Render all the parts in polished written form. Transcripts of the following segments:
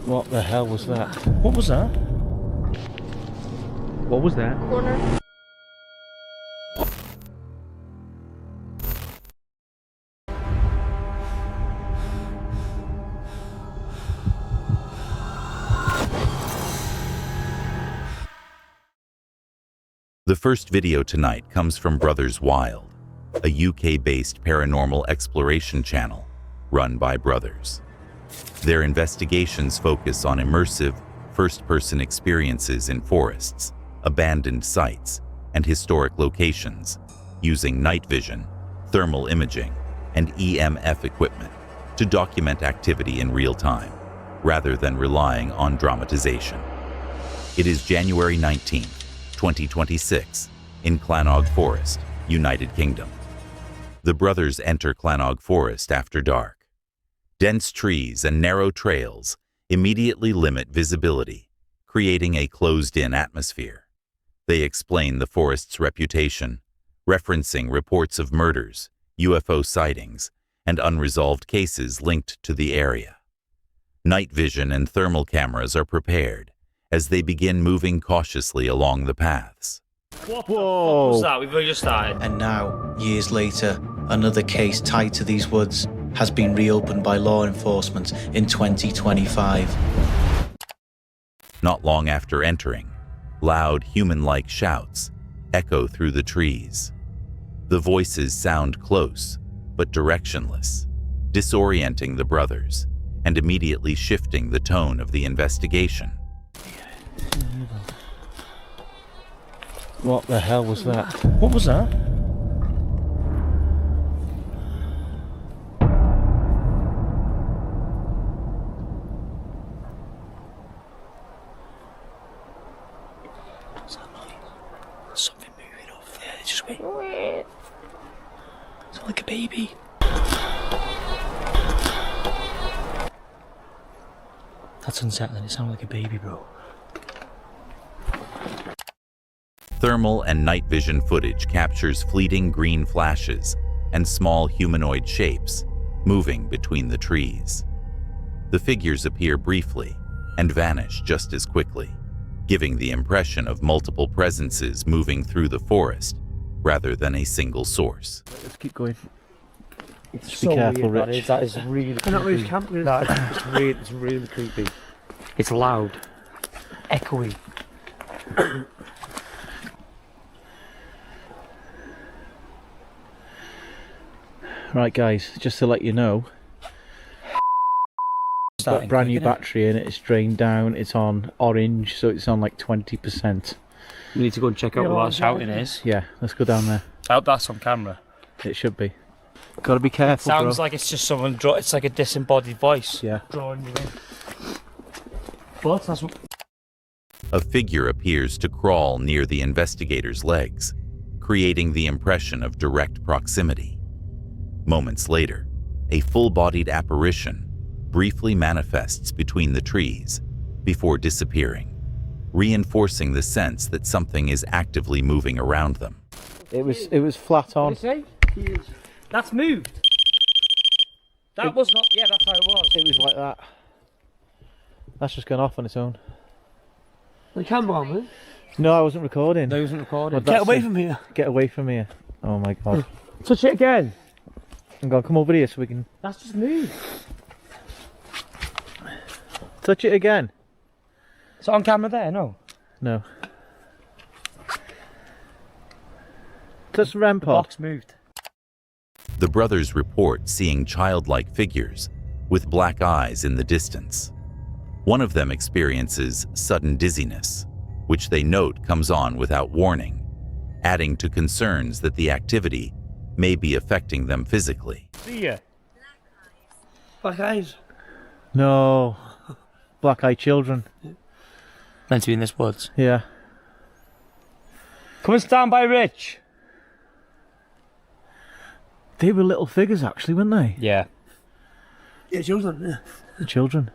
What the hell was that? What was that? What was that? Corner. The first video tonight comes from Brothers Wild, a UK-based paranormal exploration channel run by brothers. Their investigations focus on immersive, first-person experiences in forests, abandoned sites, and historic locations, using night vision, thermal imaging, and EMF equipment to document activity in real time, rather than relying on dramatization. It is January 19th, 2026, in Clanog Forest, United Kingdom. The brothers enter Clanog Forest after dark. Dense trees and narrow trails immediately limit visibility, creating a closed-in atmosphere. They explain the forest's reputation, referencing reports of murders, UFO sightings, and unresolved cases linked to the area. Night vision and thermal cameras are prepared as they begin moving cautiously along the paths. What was that? We've only just started. And now, years later, another case tied to these woods has been reopened by law enforcement in 2025. Not long after entering, loud human-like shouts echo through the trees. The voices sound close, but directionless, disorienting the brothers and immediately shifting the tone of the investigation. What the hell was that? What was that? Something moving off there. It's just wait. It's like a baby. That's unsettling. It sounded like a baby, bro. Thermal and night vision footage captures fleeting green flashes and small humanoid shapes moving between the trees. The figures appear briefly and vanish just as quickly, giving the impression of multiple presences moving through the forest rather than a single source. Let's keep going. It's Just be careful, weird, Rich. That is really creepy. Not really camping. No, it's really creepy. It's loud. Echoey. Right guys, just to let you know, it's got a brand new battery in it, it's drained down, it's on orange, so it's on like 20%. We need to go and check out what that shouting is. Yeah, let's go down there. I hope that's on camera. It should be. Gotta be careful, Sounds bro. like it's just someone, it's like a disembodied voice. Yeah. Drawing you in. But that's what... A figure appears to crawl near the investigator's legs, creating the impression of direct proximity. Moments later, a full-bodied apparition briefly manifests between the trees before disappearing, reinforcing the sense that something is actively moving around them. It was flat on. That's moved. That was not... Yeah, that's how it was. It was like that. That's just gone off on its own. The camera on, man. No, I wasn't recording. No, he wasn't recording. Get away from here. Get away from here. Oh my god. Touch it again. I'm gonna come over here so we can... That's just moved. Touch it again. Is it on camera there? No. No. Touch the REM The pod. box moved. The brothers report seeing childlike figures with black eyes in the distance. One of them experiences sudden dizziness, which they note comes on without warning, adding to concerns that the activity may be affecting them physically. See ya. Black eyes. No. Black-eyed children. Meant to be in this woods. Yeah. Come and stand by Rich. They were little figures actually, weren't they? Yeah. Yeah, children. Yeah. The children.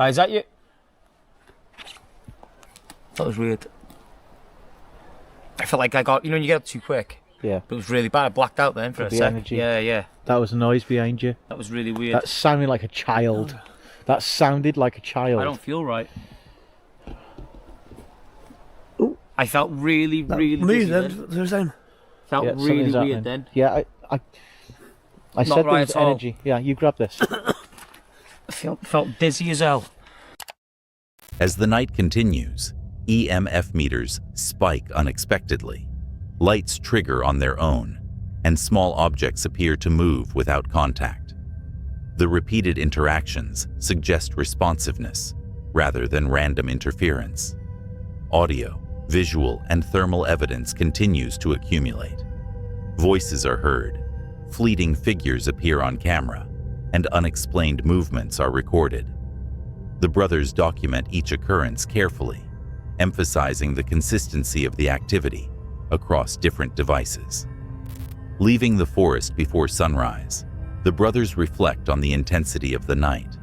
Is that you? That was weird. I felt like I got, you know, when you get up too quick. Yeah. But it was really bad. I blacked out then for a The second. energy. Yeah, yeah. That was a noise behind you. That was really weird. That sounded like a child. That sounded like a child. I don't feel right. Ooh. I felt really dizzy then. There's time. Felt Yeah, really something's weird happening. then. Yeah, I Not said there right was at all. energy. Yeah, you grab this. I felt dizzy as hell. As the night continues, EMF meters spike unexpectedly. Lights trigger on their own, and small objects appear to move without contact. The repeated interactions suggest responsiveness rather than random interference. Audio, visual, and thermal evidence continues to accumulate. Voices are heard, fleeting figures appear on camera, and unexplained movements are recorded. The brothers document each occurrence carefully, emphasizing the consistency of the activity across different devices. Leaving the forest before sunrise, the brothers reflect on the intensity of the night.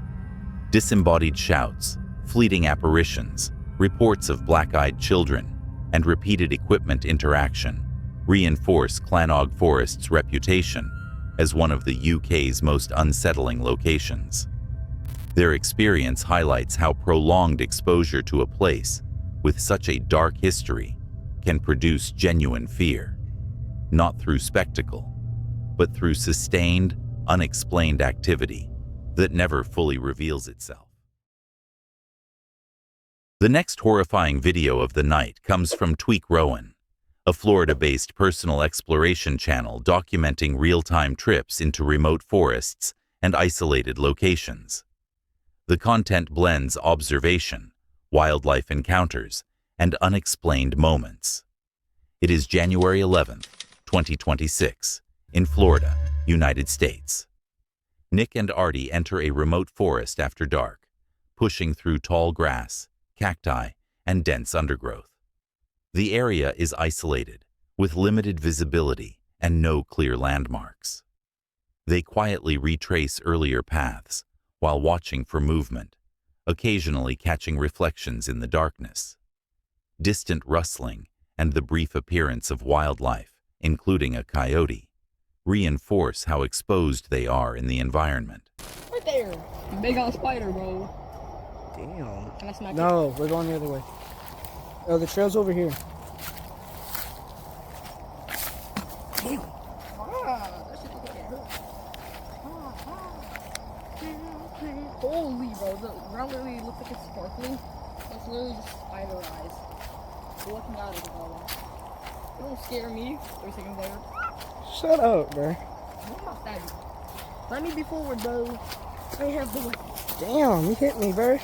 Disembodied shouts, fleeting apparitions, reports of black-eyed children, and repeated equipment interaction reinforce Clanog Forest's reputation as one of the UK's most unsettling locations. Their experience highlights how prolonged exposure to a place with such a dark history can produce genuine fear, not through spectacle, but through sustained, unexplained activity that never fully reveals itself. The next horrifying video of the night comes from Tweak Rowan, a Florida-based personal exploration channel documenting real-time trips into remote forests and isolated locations. The content blends observation, wildlife encounters, and unexplained moments. It is January 11th, 2026, in Florida, United States. Nick and Artie enter a remote forest after dark, pushing through tall grass, cacti, and dense undergrowth. The area is isolated, with limited visibility and no clear landmarks. They quietly retrace earlier paths while watching for movement, occasionally catching reflections in the darkness. Distant rustling and the brief appearance of wildlife, including a coyote, reinforce how exposed they are in the environment. Right there. Big old spider, bro. Damn. Can I smack it? No, we're going the other way. Oh, the trail's over here. Damn. Ah, that shit look like it hurt. Holy, bro. The ground literally looks like it's sparkling. It's literally just spider eyes. We're looking at it, bro. Don't scare me. 3 seconds later. Shut up, bro. I'm not that. Let me be forward, bro. I have the. Damn, you hit me, bro.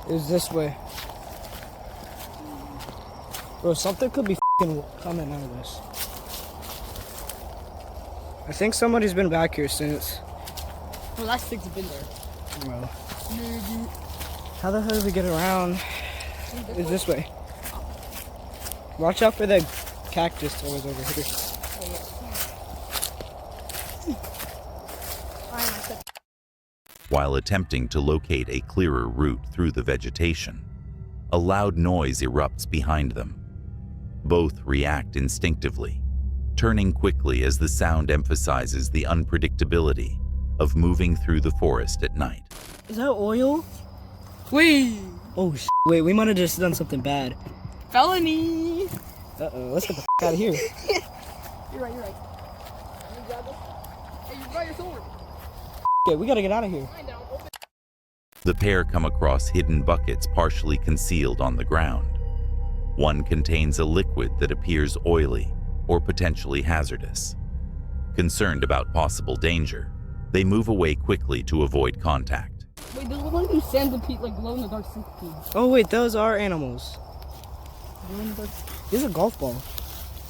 It's this way. Bro, something could be f***ing coming out of this. I think somebody's been back here since. Well, that stick's been there. Bro. How the hell do we get around? It's this way. Watch out for the cactus toys over here. While attempting to locate a clearer route through the vegetation, a loud noise erupts behind them. Both react instinctively, turning quickly as the sound emphasizes the unpredictability of moving through the forest at night. Is that oil? Wait. Oh, wait, we might have just done something bad. Felony. Uh-oh, let's get the out of here. You're right. Let me grab this. Hey, you got your sword. Okay, we gotta get out of here. Fine down. Open. The pair come across hidden buckets partially concealed on the ground. One contains a liquid that appears oily or potentially hazardous. Concerned about possible danger, they move away quickly to avoid contact. Wait, there's one who centipede, like glow in the dark centipede. Oh, wait, those are animals. Glow in the dark. There's a golf ball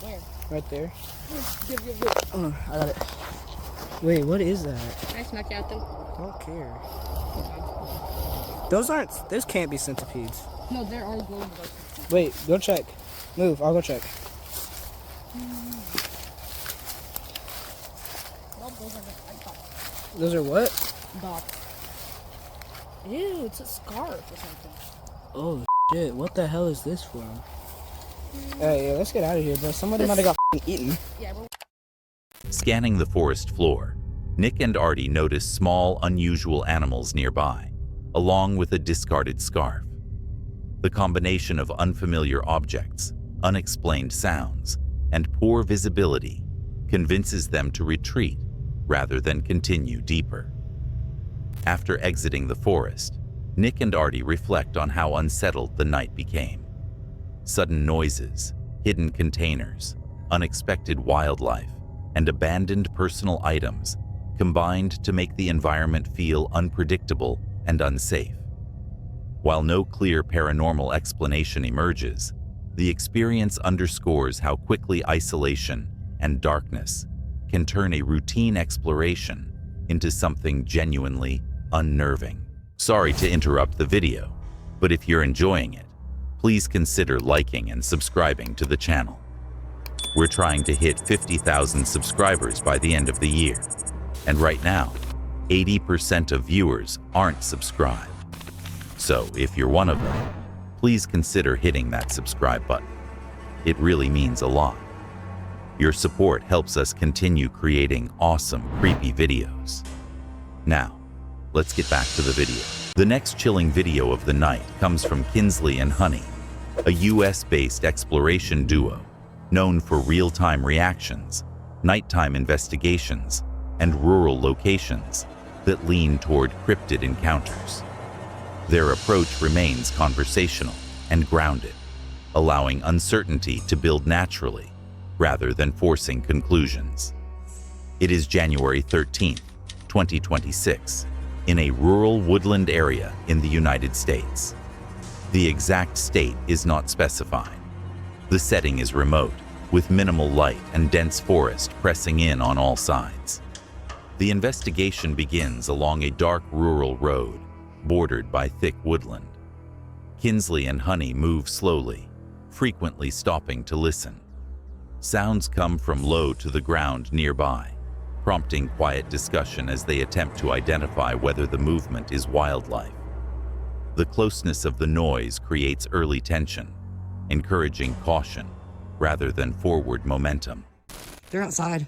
Where? right there. Give. Oh, I got it. Wait, what is that? Can I smack you out then? I don't care. Those can't be centipedes. No, there are glow in the dark centipedes. Wait, go check. Move, I'll go check. Nope, those are the I thought. Those are what? Dots. Ew, it's a scarf or something. Oh shit! What the hell is this from? Hey, yeah, let's get out of here, bro. Somebody might have got eaten. Yeah, bro. Scanning the forest floor, Nick and Artie notice small, unusual animals nearby, along with a discarded scarf. The combination of unfamiliar objects, unexplained sounds, and poor visibility convinces them to retreat rather than continue deeper. After exiting the forest, Nick and Artie reflect on how unsettled the night became. Sudden noises, hidden containers, unexpected wildlife, and abandoned personal items combined to make the environment feel unpredictable and unsafe. While no clear paranormal explanation emerges, the experience underscores how quickly isolation and darkness can turn a routine exploration into something genuinely unnerving. Sorry to interrupt the video, but if you're enjoying it, please consider liking and subscribing to the channel. We're trying to hit 50,000 subscribers by the end of the year, and right now, 80% of viewers aren't subscribed. So if you're one of them, please consider hitting that subscribe button. It really means a lot. Your support helps us continue creating awesome, creepy videos. Now, let's get back to the video. The next chilling video of the night comes from Kinsley and Honey, a US-based exploration duo known for real-time reactions, nighttime investigations, and rural locations that lean toward cryptid encounters. Their approach remains conversational and grounded, allowing uncertainty to build naturally rather than forcing conclusions. It is January 13th, 2026, in a rural woodland area in the United States. The exact state is not specified. The setting is remote, with minimal light and dense forest pressing in on all sides. The investigation begins along a dark rural road, bordered by thick woodland. Kinsley and Honey move slowly, frequently stopping to listen. Sounds come from low to the ground nearby, prompting quiet discussion as they attempt to identify whether the movement is wildlife. The closeness of the noise creates early tension, encouraging caution rather than forward momentum. They're outside.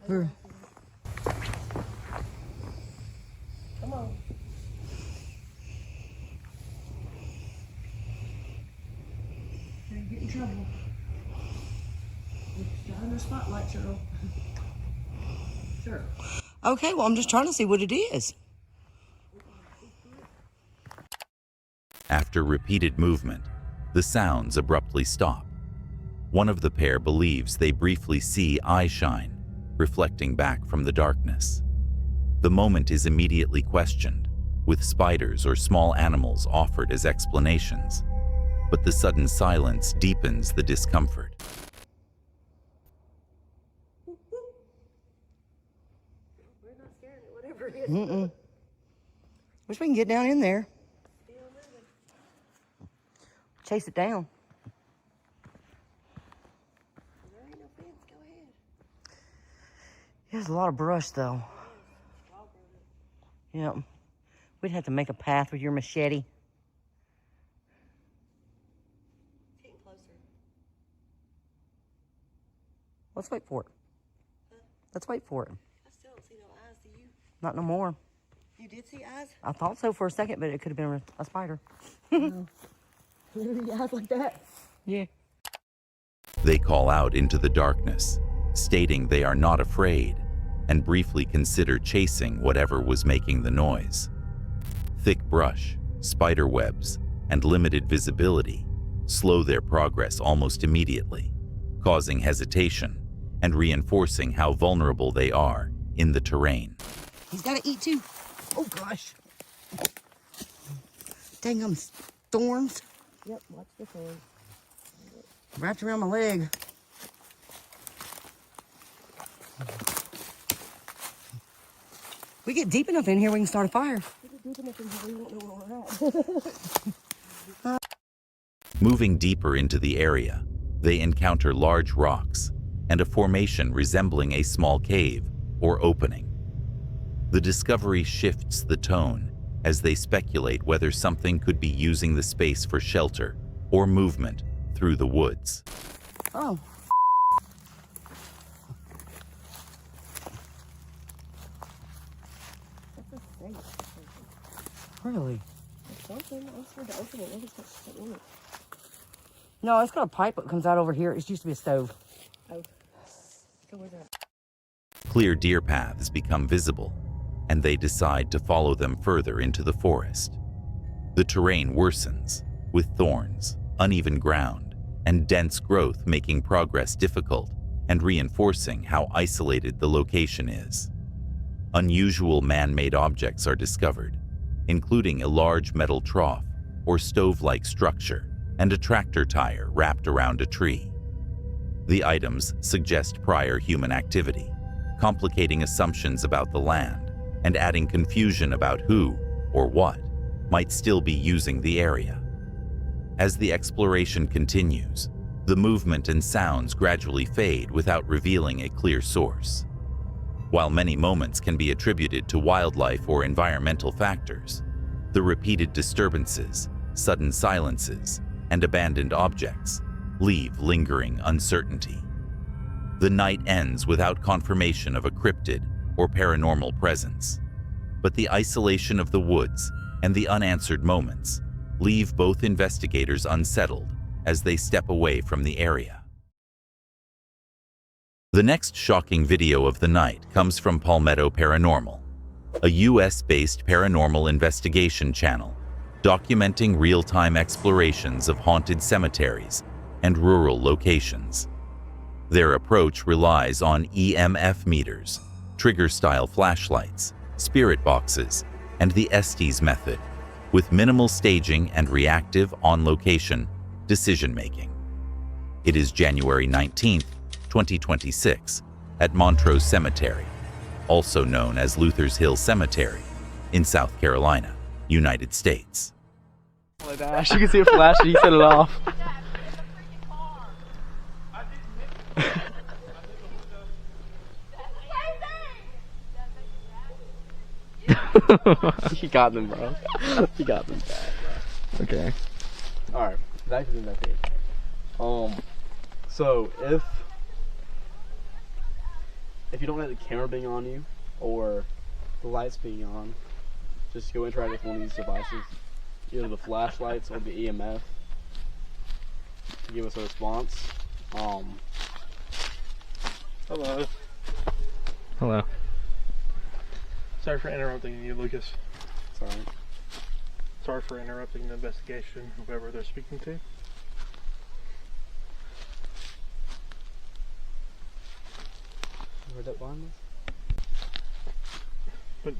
Here. Come on. You're gonna get in trouble. You're under spotlight, Cheryl. Sure. Okay, well, I'm just trying to see what it is. After repeated movement, the sounds abruptly stop. One of the pair believes they briefly see eye shine, reflecting back from the darkness. The moment is immediately questioned, with spiders or small animals offered as explanations, but the sudden silence deepens the discomfort. We're not scared of whatever it is. Mm-mm. Wish we can get down in there. Chase it down. There ain't no fence. Go ahead. There's a lot of brush, though. Yep. We'd have to make a path with your machete. Getting closer. Let's wait for it. Let's wait for it. I still don't see no eyes. Do you? Not no more. You did see eyes? I thought so for a second, but it could have been a spider. Literally eyes like that. Yeah. They call out into the darkness, stating they are not afraid, and briefly consider chasing whatever was making the noise. Thick brush, spider webs, and limited visibility slow their progress almost immediately, causing hesitation and reinforcing how vulnerable they are in the terrain. He's got to eat too. Oh, gosh. Dang, thorns. Yep, watch the thing. Wrapped around my leg. We get deep enough in here, we can start a fire. Moving deeper into the area, they encounter large rocks and a formation resembling a small cave or opening. The discovery shifts the tone as they speculate whether something could be using the space for shelter or movement through the woods. Oh. That's a snake. Really? Something else for the open it. Look, it's got shit in it. No, it's got a pipe that comes out over here. It used to be a stove. Oh. Go with that. Clear deer paths become visible, and they decide to follow them further into the forest. The terrain worsens, with thorns, uneven ground, and dense growth making progress difficult and reinforcing how isolated the location is. Unusual man-made objects are discovered, including a large metal trough or stove-like structure and a tractor tire wrapped around a tree. The items suggest prior human activity, complicating assumptions about the land and adding confusion about who or what might still be using the area. As the exploration continues, the movement and sounds gradually fade without revealing a clear source. While many moments can be attributed to wildlife or environmental factors, the repeated disturbances, sudden silences, and abandoned objects leave lingering uncertainty. The night ends without confirmation of a cryptid or paranormal presence, but the isolation of the woods and the unanswered moments leave both investigators unsettled as they step away from the area. The next shocking video of the night comes from Palmetto Paranormal, a US-based paranormal investigation channel documenting real-time explorations of haunted cemeteries and rural locations. Their approach relies on EMF meters, trigger-style flashlights, spirit boxes, and the Estes method, with minimal staging and reactive on-location decision-making. It is January 19th, 2026, at Montrose Cemetery, also known as Luther's Hill Cemetery, in South Carolina, United States. Like that. You can see it flash and you set it off. You got them, bro. You got them bad, bro. Okay. Alright, back to the investigation. So if you don't have the camera being on you or the lights being on, just go interact with one of these devices, either the flashlights or the EMF, to give us a response. Hello. Hello. Sorry for interrupting you, Lucas. Sorry. Sorry for interrupting the investigation, whoever they're speaking to. Heard that behind us? But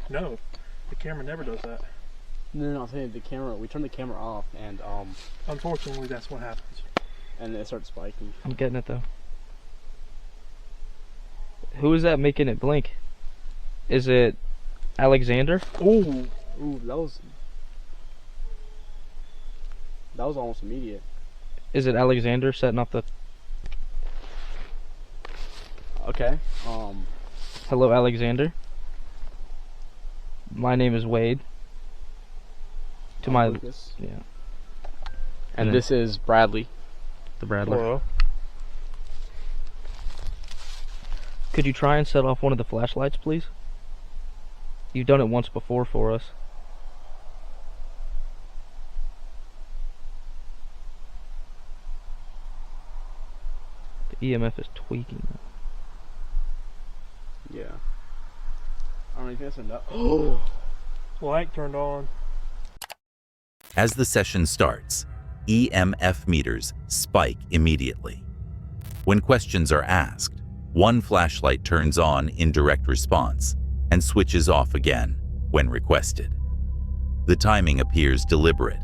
no, the camera never does that. No, I'm saying the camera. We turned the camera off, and Unfortunately, that's what happens. and it started spiking. I'm getting it though. Who is that making it blink? Is it Alexander? Ooh. Ooh, that was almost immediate. Is it Alexander setting off the... Okay. Hello, Alexander. My name is Wade. To my... Lucas. Yeah. And then this is Bradley. the Bradley. Hello. Could you try and set off one of the flashlights, please? You've done it once before for us. The EMF is tweaking. Yeah. I don't know if that's enough. Oh. Light turned on. As the session starts, EMF meters spike immediately. When questions are asked, one flashlight turns on in direct response and switches off again when requested. The timing appears deliberate,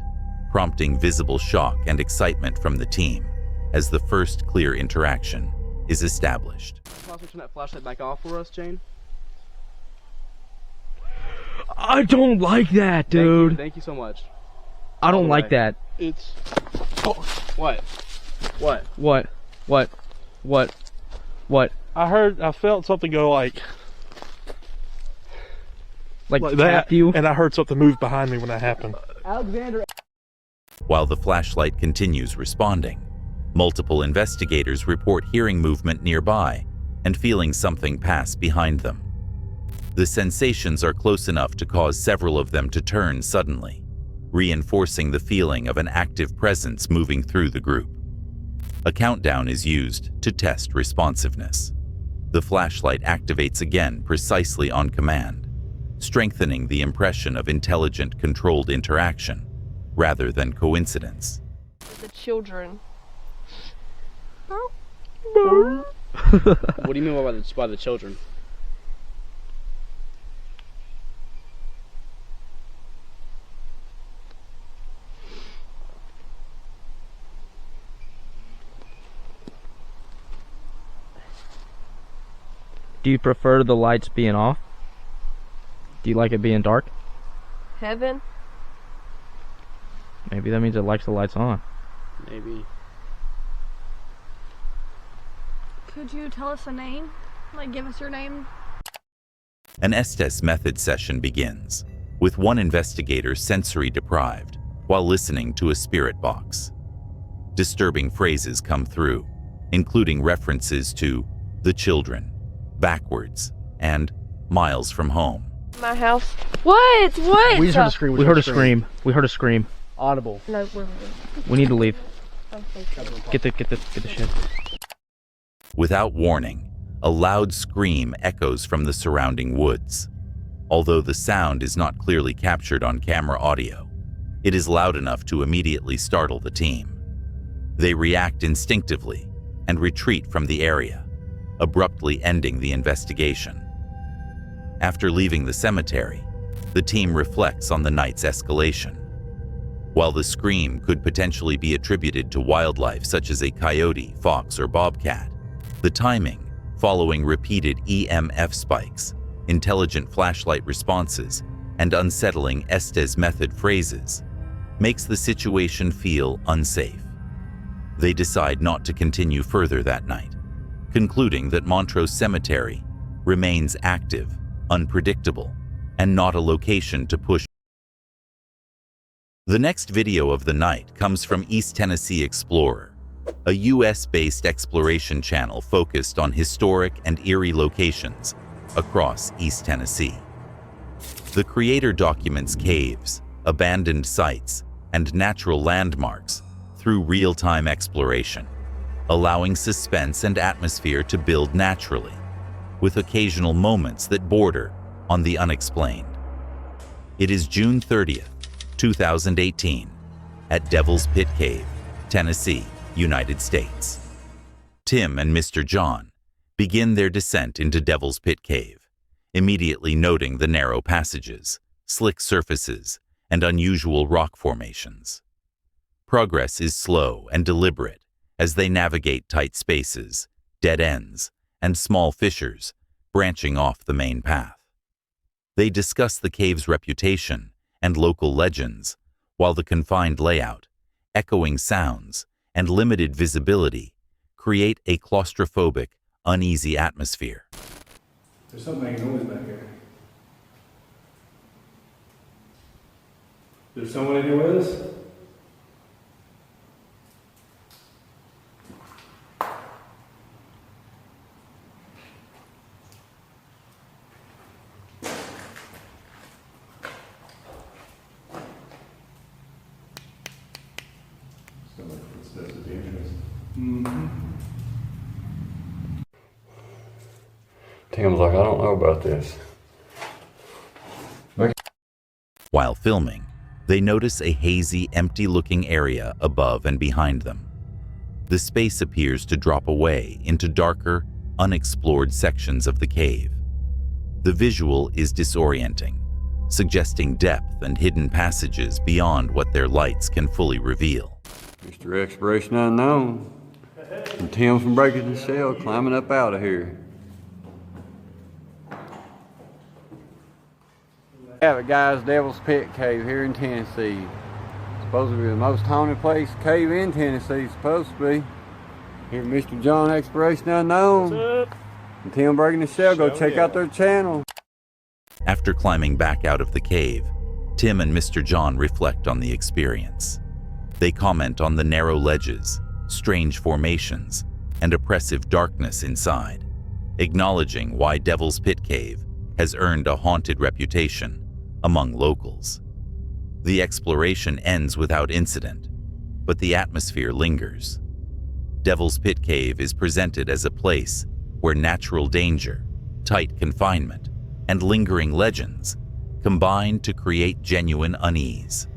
prompting visible shock and excitement from the team as the first clear interaction is established. Possibly turn that flashlight back off for us, Jane? I don't like that, dude. Thank you so much. I don't All the like way. that. It's... What? What? What? I felt something go like... like tap that, you. and I heard something move behind me when that happened. Alexander. While the flashlight continues responding, multiple investigators report hearing movement nearby and feeling something pass behind them. The sensations are close enough to cause several of them to turn suddenly, reinforcing the feeling of an active presence moving through the group. A countdown is used to test responsiveness. The flashlight activates again precisely on command, strengthening the impression of intelligent, controlled interaction rather than coincidence. The children. What do you mean by the children? Do you prefer the lights being off? Do you like it being dark? Heaven? Maybe that means it likes the lights on. Maybe. Could you tell us a name? Like, give us your name? An Estes method session begins, with one investigator sensory deprived while listening to a spirit box. Disturbing phrases come through, including references to the children, backwards, and miles from home. My house. What? What? We just heard a scream. We heard a scream. We heard a scream. Audible. No, we're We need to leave. okay. Get the shit. Without warning, a loud scream echoes from the surrounding woods. Although the sound is not clearly captured on camera audio, it is loud enough to immediately startle the team. They react instinctively and retreat from the area, abruptly ending the investigation. After leaving the cemetery, the team reflects on the night's escalation. While the scream could potentially be attributed to wildlife such as a coyote, fox, or bobcat, the timing, following repeated EMF spikes, intelligent flashlight responses, and unsettling Estes method phrases, makes the situation feel unsafe. They decide not to continue further that night, concluding that Montrose Cemetery remains active, unpredictable, and not a location to push. The next video of the night comes from East Tennessee Explorer, a US-based exploration channel focused on historic and eerie locations across East Tennessee. The creator documents caves, abandoned sites, and natural landmarks through real-time exploration, allowing suspense and atmosphere to build naturally, with occasional moments that border on the unexplained. It is June 30th, 2018, at Devil's Pit Cave, Tennessee, United States. Tim and Mr. John begin their descent into Devil's Pit Cave, immediately noting the narrow passages, slick surfaces, and unusual rock formations. Progress is slow and deliberate as they navigate tight spaces, dead ends, and small fissures branching off the main path. They discuss the cave's reputation and local legends, while the confined layout, echoing sounds, and limited visibility create a claustrophobic, uneasy atmosphere. There's something making noise back here. There's someone in here with us? Tim's like, I don't know about this. While filming, they notice a hazy, empty-looking area above and behind them. The space appears to drop away into darker, unexplored sections of the cave. The visual is disorienting, suggesting depth and hidden passages beyond what their lights can fully reveal. Mr. Exploration Unknown. And Tim from Breaking the Shell climbing up out of here. Have it, guys, Devil's Pit Cave here in Tennessee. Supposed to be the most haunted place cave in Tennessee, supposed to be. Here, Mr. John Exploration Unknown. What's up? And Tim Breaking the Shell, go check out their channel. After climbing back out of the cave, Tim and Mr. John reflect on the experience. They comment on the narrow ledges, strange formations, and oppressive darkness inside, acknowledging why Devil's Pit Cave has earned a haunted reputation among locals. The exploration ends without incident, but the atmosphere lingers. Devil's Pit Cave is presented as a place where natural danger, tight confinement, and lingering legends combine to create genuine unease.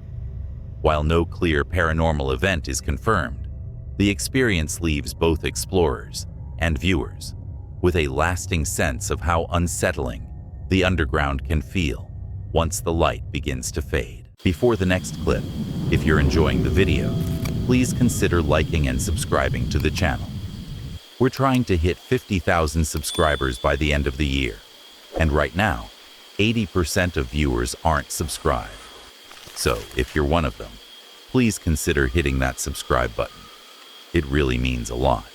While no clear paranormal event is confirmed, the experience leaves both explorers and viewers with a lasting sense of how unsettling the underground can feel once the light begins to fade. Before the next clip, if you're enjoying the video, please consider liking and subscribing to the channel. We're trying to hit 50,000 subscribers by the end of the year, and right now, 80% of viewers aren't subscribed. So if you're one of them, please consider hitting that subscribe button. It really means a lot.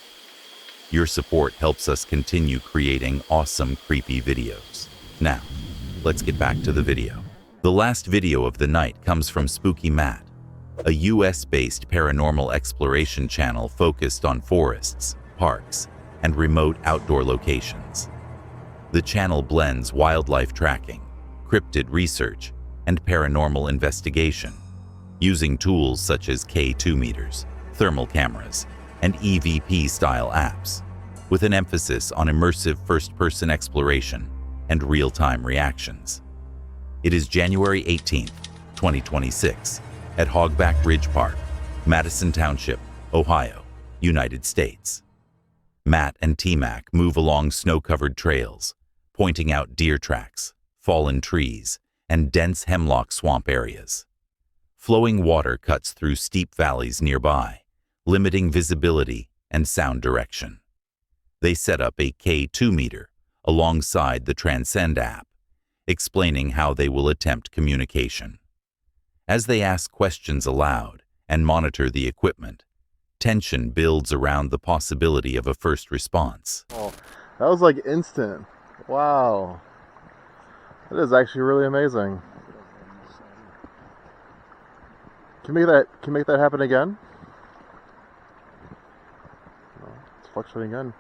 Your support helps us continue creating awesome, creepy videos. Now, let's get back to the video. The last video of the night comes from Spooky Matt, a US-based paranormal exploration channel focused on forests, parks, and remote outdoor locations. The channel blends wildlife tracking, cryptid research, and paranormal investigation, using tools such as K2 meters, thermal cameras, and EVP-style apps, with an emphasis on immersive first-person exploration and real-time reactions. It is January 18th, 2026, at Hogback Ridge Park, Madison Township, Ohio, United States. Matt and T-Mac move along snow-covered trails, pointing out deer tracks, fallen trees, and dense hemlock swamp areas. Flowing water cuts through steep valleys nearby, limiting visibility and sound direction. They set up a K2 meter alongside the Transcend app, explaining how they will attempt communication. As they ask questions aloud and monitor the equipment, tension builds around the possibility of a first response. Oh, that was like instant. Wow. That is actually really amazing. Can you make that happen again? No, it's fluctuating again.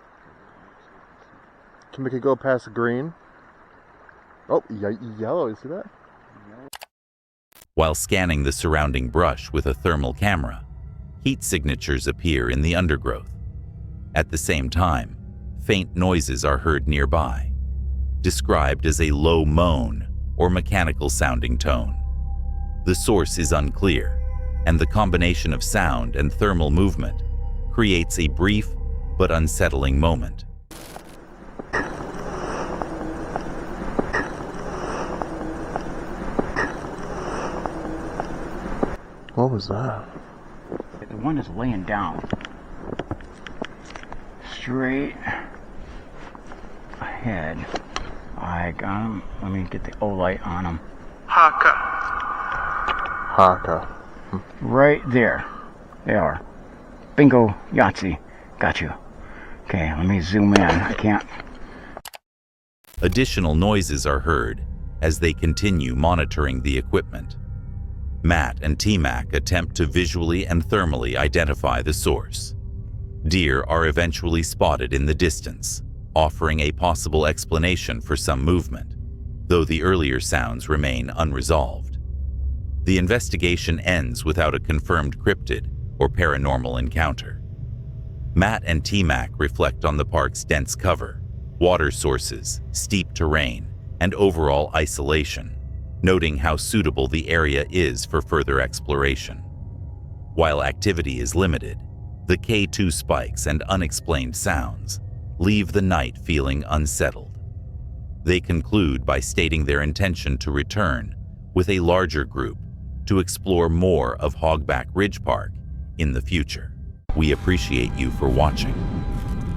Can we go past green? Oh, yellow, you see that? While scanning the surrounding brush with a thermal camera, heat signatures appear in the undergrowth. At the same time, faint noises are heard nearby, described as a low moan or mechanical-sounding tone. The source is unclear, and the combination of sound and thermal movement creates a brief but unsettling moment. What was that? The one is laying down straight ahead. I got him. Let me get the O-light on him. Haka. Right there. They are. Bingo, Yahtzee. Got you. Okay, let me zoom in. I can't. Additional noises are heard as they continue monitoring the equipment. Matt and T-Mac attempt to visually and thermally identify the source. Deer are eventually spotted in the distance, offering a possible explanation for some movement, though the earlier sounds remain unresolved. The investigation ends without a confirmed cryptid or paranormal encounter. Matt and T-Mac reflect on the park's dense cover, water sources, steep terrain, and overall isolation, noting how suitable the area is for further exploration. While activity is limited, the K2 spikes and unexplained sounds leave the night feeling unsettled. They conclude by stating their intention to return with a larger group to explore more of Hogback Ridge Park in the future. We appreciate you for watching.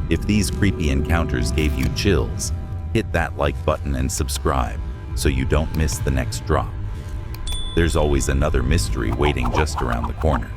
If these creepy encounters gave you chills, hit that like button and subscribe so you don't miss the next drop. There's always another mystery waiting just around the corner.